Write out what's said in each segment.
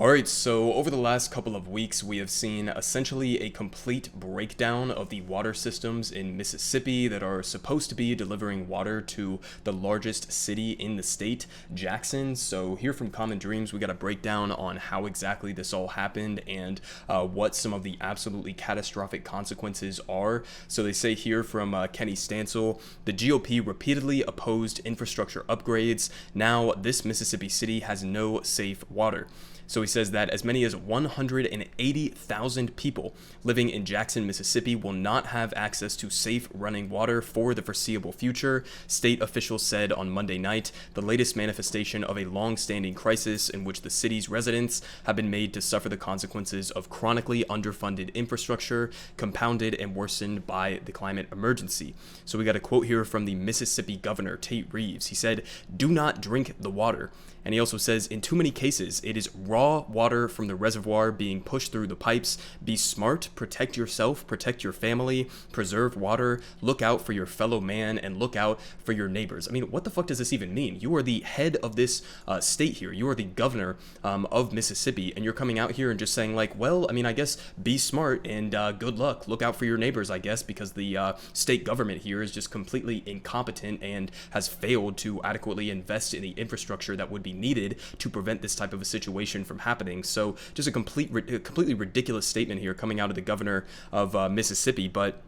Alright, so over the last couple of weeks, we have seen essentially a complete breakdown of the water systems in Mississippi that are supposed to be delivering water to the largest city in the state, Jackson. So here from Common Dreams, we got a breakdown on how exactly this all happened and what some of the absolutely catastrophic consequences are. So they say here from Kenny Stansel, the GOP repeatedly opposed infrastructure upgrades. Now this Mississippi city has no safe water. So he says that as many as 180,000 people living in Jackson, Mississippi will not have access to safe running water for the foreseeable future, state officials said on Monday night, the latest manifestation of a long-standing crisis in which the city's residents have been made to suffer the consequences of chronically underfunded infrastructure, compounded and worsened by the climate emergency. So we got a quote here from the Mississippi governor, Tate Reeves. He said, "Do not drink the water." And he also says, in too many cases, it is raw water from the reservoir being pushed through the pipes. Be smart, protect yourself, protect your family, preserve water, look out for your fellow man, and look out for your neighbors. I mean, what the fuck does this even mean? You are the head of this state here. You are the governor of Mississippi, and you're coming out here and just saying like, well, I mean, I guess be smart and good luck. Look out for your neighbors, I guess, because the state government here is just completely incompetent and has failed to adequately invest in the infrastructure that would be needed to prevent this type of a situation from happening. So just a completely ridiculous statement here coming out of the governor of Mississippi. But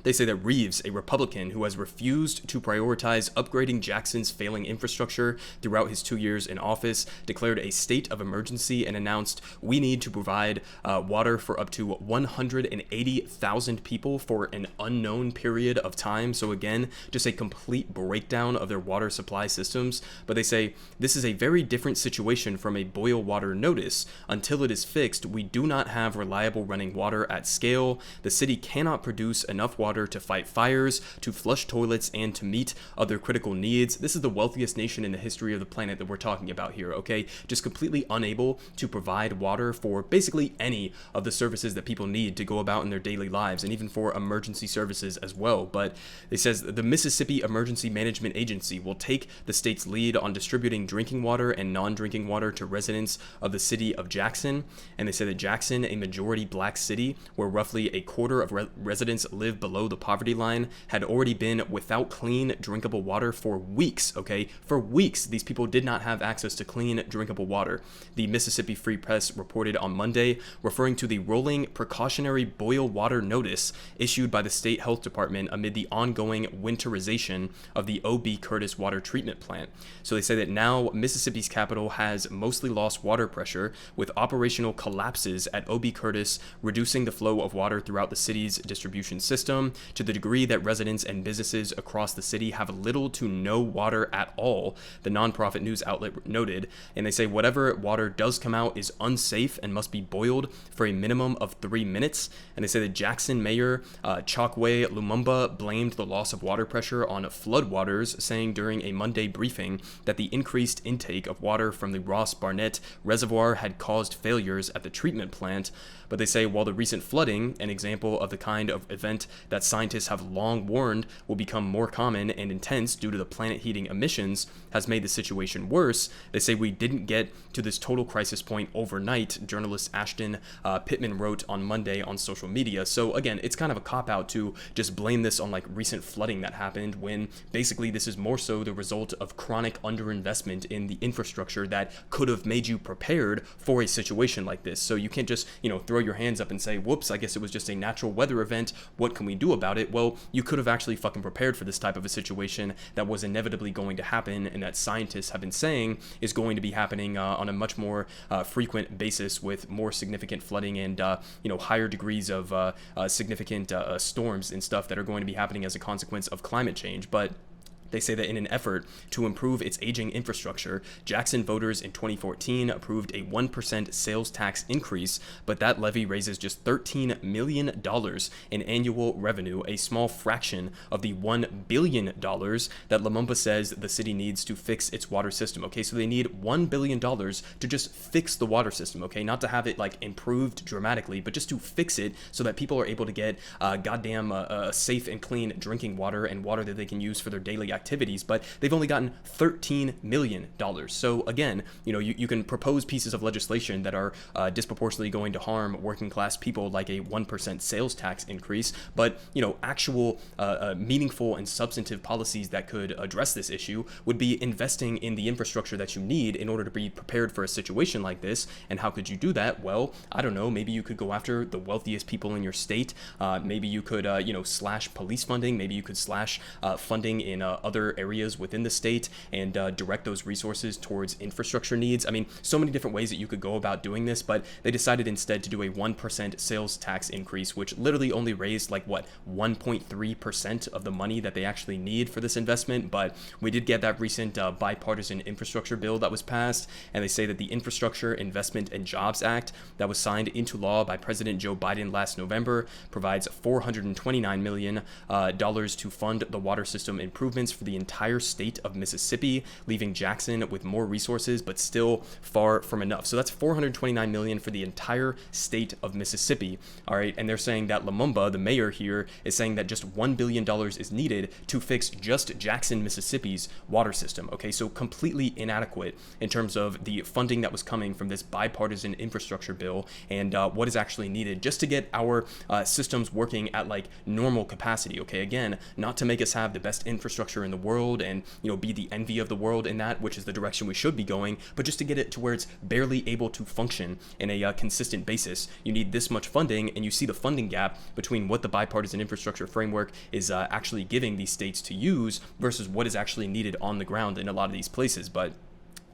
they say that Reeves, a Republican who has refused to prioritize upgrading Jackson's failing infrastructure throughout his 2 years in office, declared a state of emergency and announced, we need to provide water for up to 180,000 people for an unknown period of time. So again, just a complete breakdown of their water supply systems. But they say, this is a very different situation from a boil water notice. Until it is fixed, we do not have reliable running water at scale. The city cannot produce enough water to fight fires, to flush toilets, and to meet other critical needs. This is the wealthiest nation in the history of the planet that we're talking about here, okay? Just completely unable to provide water for basically any of the services that people need to go about in their daily lives, and even for emergency services as well. But it says the Mississippi Emergency Management Agency will take the state's lead on distributing drinking water and non-drinking water to residents of the city of Jackson. And they say that Jackson, a majority black city where roughly a quarter of residents live below the poverty line, had already been without clean drinkable water for weeks, okay? For weeks, these people did not have access to clean drinkable water. The Mississippi Free Press reported on Monday, referring to the rolling precautionary boil water notice issued by the state health department amid the ongoing winterization of the O.B. Curtis water treatment plant. So they say that now Mississippi's capital has mostly lost water pressure, with operational collapses at O.B. Curtis reducing the flow of water throughout the city's distribution system, to the degree that residents and businesses across the city have little to no water at all, the nonprofit news outlet noted. And they say whatever water does come out is unsafe and must be boiled for a minimum of 3 minutes. And they say that Jackson Mayor Chokwe Lumumba blamed the loss of water pressure on floodwaters, saying during a Monday briefing that the increased intake of water from the Ross Barnett Reservoir had caused failures at the treatment plant. But they say while the recent flooding, an example of the kind of event that scientists have long warned will become more common and intense due to the planet heating emissions, has made the situation worse, they say we didn't get to this total crisis point overnight, journalist Ashton Pittman wrote on Monday on social media. So again, it's kind of a cop-out to just blame this on like recent flooding that happened, when basically this is more so the result of chronic underinvestment in the infrastructure that could have made you prepared for a situation like this. So you can't just, throw your hands up and say, whoops, I guess it was just a natural weather event. What can we do about it? Well, you could have actually fucking prepared for this type of a situation that was inevitably going to happen, and that scientists have been saying is going to be happening on a much more frequent basis, with more significant flooding and higher degrees of significant storms and stuff that are going to be happening as a consequence of climate change. But they say that in an effort to improve its aging infrastructure, Jackson voters in 2014 approved a 1% sales tax increase, but that levy raises just $13 million in annual revenue, a small fraction of the $1 billion that Lumumba says the city needs to fix its water system. Okay, so they need $1 billion to just fix the water system, okay? Not to have it like improved dramatically, but just to fix it so that people are able to get safe and clean drinking water and water that they can use for their daily activities. activities, but they've only gotten $13 million. So again, you can propose pieces of legislation that are disproportionately going to harm working class people, like a 1% sales tax increase, but actual meaningful and substantive policies that could address this issue would be investing in the infrastructure that you need in order to be prepared for a situation like this. And how could you do that? Well, I don't know, maybe you could go after the wealthiest people in your state. Maybe you could slash police funding. Maybe you could slash funding in other areas within the state and direct those resources towards infrastructure needs. I mean, so many different ways that you could go about doing this, but they decided instead to do a 1% sales tax increase, which literally only raised 1.3% of the money that they actually need for this investment. But we did get that recent bipartisan infrastructure bill that was passed, and they say that the Infrastructure Investment and Jobs Act that was signed into law by President Joe Biden last November provides $429 million to fund the water system improvements for the entire state of Mississippi, leaving Jackson with more resources, but still far from enough. So that's $429 million for the entire state of Mississippi. All right, and they're saying that Lumumba, the mayor here, is saying that just $1 billion is needed to fix just Jackson, Mississippi's water system. Okay, so completely inadequate in terms of the funding that was coming from this bipartisan infrastructure bill and what is actually needed just to get our systems working at normal capacity. Okay, again, not to make us have the best infrastructure in the world and be the envy of the world in that, which is the direction we should be going, but just to get it to where it's barely able to function in a consistent basis. You need this much funding, and you see the funding gap between what the bipartisan infrastructure framework is actually giving these states to use versus what is actually needed on the ground in a lot of these places. But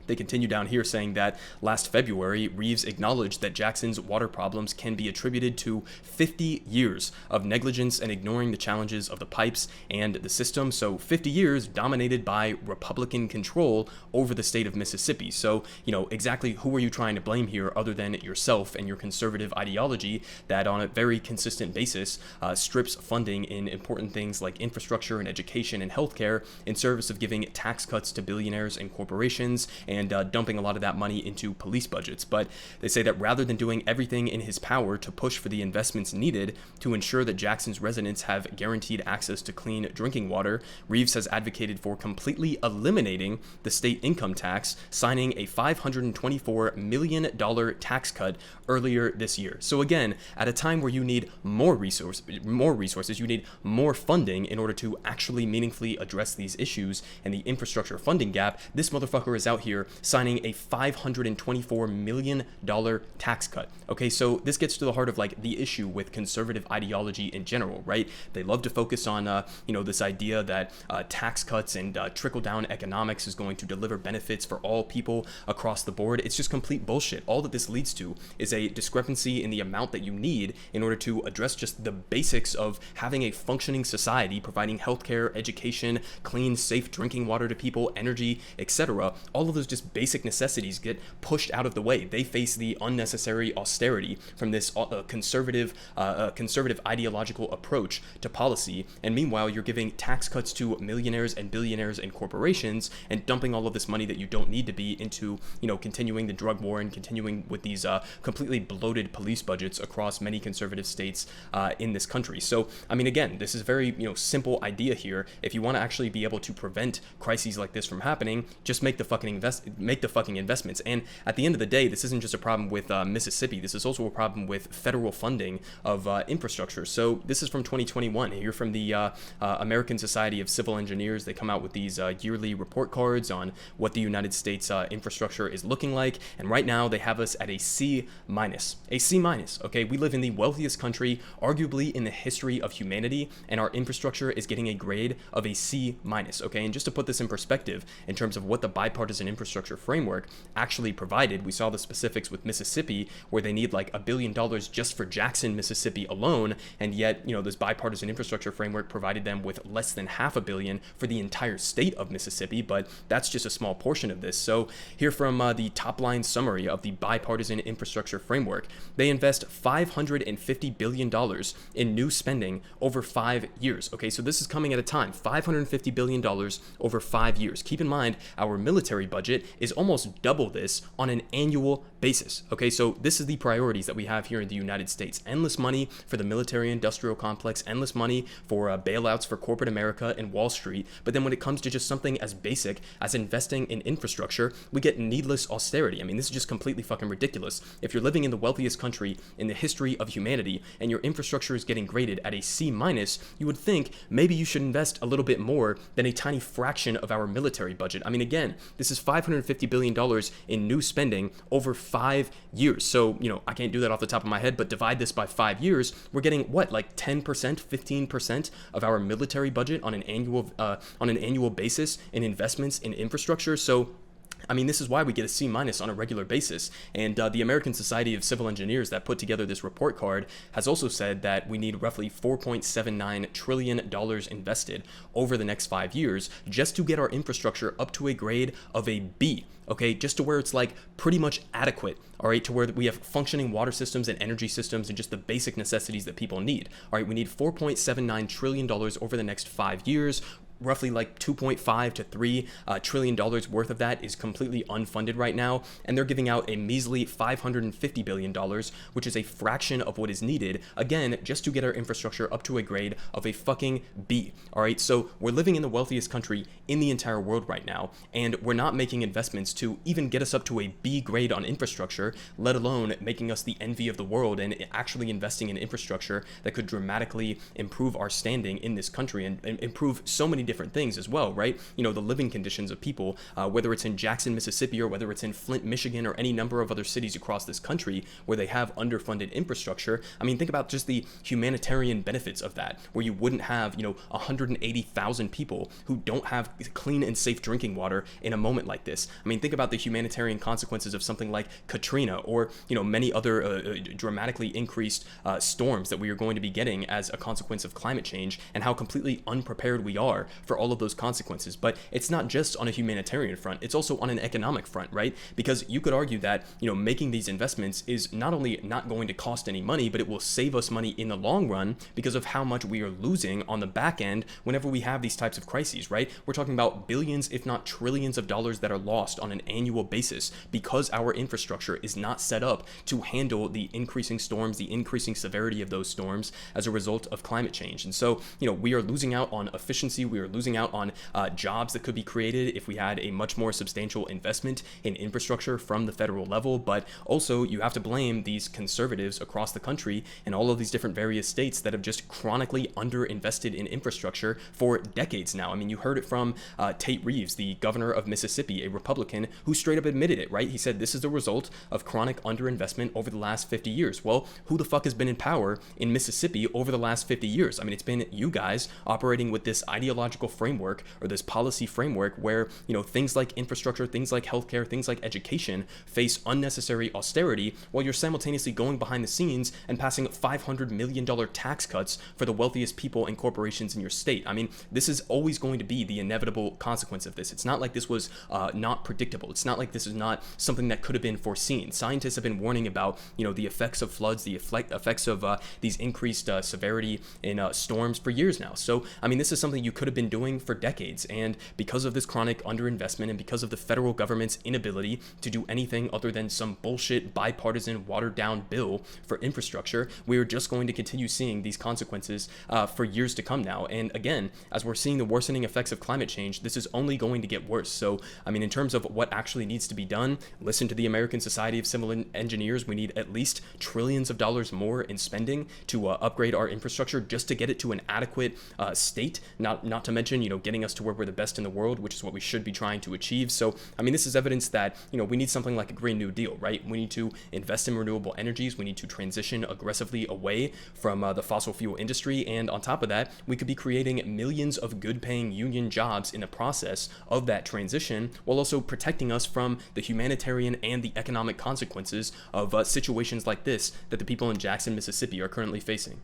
they continue down here saying that last February, Reeves acknowledged that Jackson's water problems can be attributed to 50 years of negligence and ignoring the challenges of the pipes and the system. So 50 years dominated by Republican control over the state of Mississippi. So, exactly who are you trying to blame here other than yourself and your conservative ideology that on a very consistent basis strips funding in important things like infrastructure and education and healthcare in service of giving tax cuts to billionaires and corporations and dumping a lot of that money into police budgets. But they say that rather than doing everything in his power to push for the investments needed to ensure that Jackson's residents have guaranteed access to clean drinking water, Reeves has advocated for completely eliminating the state income tax, signing a $524 million tax cut earlier this year. So again, at a time where you need more resources, you need more funding in order to actually meaningfully address these issues and the infrastructure funding gap, this motherfucker is out here signing a $524 million tax cut. Okay, so this gets to the heart of the issue with conservative ideology in general, right? They love to focus on, this idea that tax cuts and trickle-down economics is going to deliver benefits for all people across the board. It's just complete bullshit. All that this leads to is a discrepancy in the amount that you need in order to address just the basics of having a functioning society, providing healthcare, education, clean, safe drinking water to people, energy, etc. All of those just basic necessities get pushed out of the way. They face the unnecessary austerity from this conservative ideological approach to policy. And meanwhile, you're giving tax cuts to millionaires and billionaires and corporations and dumping all of this money that you don't need to be into, continuing the drug war and continuing with these completely bloated police budgets across many conservative states in this country. So, I mean, again, this is a very, simple idea here. If you want to actually be able to prevent crises like this from happening, just make the fucking investments. And at the end of the day, this isn't just a problem with Mississippi. This is also a problem with federal funding of infrastructure. So this is from 2021. You're from the American Society of Civil Engineers. They come out with these yearly report cards on what the United States infrastructure is looking like. And right now they have us at a C-. Okay, we live in the wealthiest country, arguably in the history of humanity, and our infrastructure is getting a grade of a C-. Okay, and just to put this in perspective, in terms of what the bipartisan infrastructure framework actually provided, we saw the specifics with Mississippi, where they need $1 billion just for Jackson, Mississippi alone, and yet, this bipartisan infrastructure framework provided them with less than $500 million for the entire state of Mississippi, but that's just a small portion of this. So here from the top line summary of the bipartisan infrastructure framework, they invest $550 billion in new spending over 5 years. Okay, so this is coming at a time, $550 billion over 5 years. Keep in mind, our military budget budget is almost double this on an annual basis. Okay, so this is the priorities that we have here in the United States. Endless money for the military industrial complex, endless money for bailouts for corporate America and Wall Street. But then when it comes to just something as basic as investing in infrastructure, we get needless austerity. I mean, this is just completely fucking ridiculous. If you're living in the wealthiest country in the history of humanity and your infrastructure is getting graded at a C minus, you would think maybe you should invest a little bit more than a tiny fraction of our military budget. I mean, again, this is $550 billion in new spending over 5 years. So, I can't do that off the top of my head, but divide this by 5 years, we're getting what, like 10%, 15% of our military budget on an annual basis in investments in infrastructure. So, I mean, this is why we get a C minus on a regular basis. And the American Society of Civil Engineers that put together this report card has also said that we need roughly $4.79 trillion invested over the next 5 years just to get our infrastructure up to a grade of a B. Okay, just to where it's like pretty much adequate, all right, to where we have functioning water systems and energy systems and just the basic necessities that people need. All right, we need $4.79 trillion over the next 5 years. Roughly like $2.5 to $3 trillion worth of that is completely unfunded right now, and they're giving out a measly $550 billion, which is a fraction of what is needed, again, just to get our infrastructure up to a grade of a fucking B. All right, so we're living in the wealthiest country in the entire world right now, and we're not making investments to even get us up to a B grade on infrastructure, let alone making us the envy of the world and actually investing in infrastructure that could dramatically improve our standing in this country and improve so many different things as well, right? The living conditions of people, whether it's in Jackson, Mississippi, or whether it's in Flint, Michigan, or any number of other cities across this country where they have underfunded infrastructure. I mean, think about just the humanitarian benefits of that, where you wouldn't have, 180,000 people who don't have clean and safe drinking water in a moment like this. I mean, think about the humanitarian consequences of something like Katrina or, many other dramatically increased storms that we are going to be getting as a consequence of climate change, and how completely unprepared we are for all of those consequences. But it's not just on a humanitarian front, it's also on an economic front, right? Because you could argue that, making these investments is not only not going to cost any money, but it will save us money in the long run because of how much we are losing on the back end whenever we have these types of crises, right? We're talking about billions, if not trillions of dollars that are lost on an annual basis because our infrastructure is not set up to handle the increasing storms, the increasing severity of those storms as a result of climate change. And so, we are losing out on efficiency, we are losing out on jobs that could be created if we had a much more substantial investment in infrastructure from the federal level. But also, you have to blame these conservatives across the country and all of these different various states that have just chronically underinvested in infrastructure for decades now. I mean, you heard it from Tate Reeves, the governor of Mississippi, a Republican, who straight up admitted it, right? He said this is the result of chronic underinvestment over the last 50 years. Well, who the fuck has been in power in Mississippi over the last 50 years? I mean, it's been you guys operating with this ideological framework or this policy framework where, things like infrastructure, things like healthcare, things like education face unnecessary austerity while you're simultaneously going behind the scenes and passing $500 million tax cuts for the wealthiest people and corporations in your state. I mean, this is always going to be the inevitable consequence of this. It's not like this was not predictable. It's not like this is not something that could have been foreseen. Scientists have been warning about, the effects of floods, the effects of these increased severity in storms for years now. So, I mean, this is something you could have been doing for decades, and because of this chronic underinvestment and because of the federal government's inability to do anything other than some bullshit bipartisan watered down bill for infrastructure, we are just going to continue seeing these consequences for years to come now. And again, as we're seeing the worsening effects of climate change, this is only going to get worse. So, I mean, in terms of what actually needs to be done, listen to the American Society of Civil Engineers. We need at least trillions of dollars more in spending to upgrade our infrastructure just to get it to an adequate state, not to mention, getting us to where we're the best in the world, which is what we should be trying to achieve. So, I mean, this is evidence that, we need something like a Green New Deal, right? We need to invest in renewable energies. We need to transition aggressively away from the fossil fuel industry. And on top of that, we could be creating millions of good paying union jobs in the process of that transition, while also protecting us from the humanitarian and the economic consequences of situations like this that the people in Jackson, Mississippi are currently facing.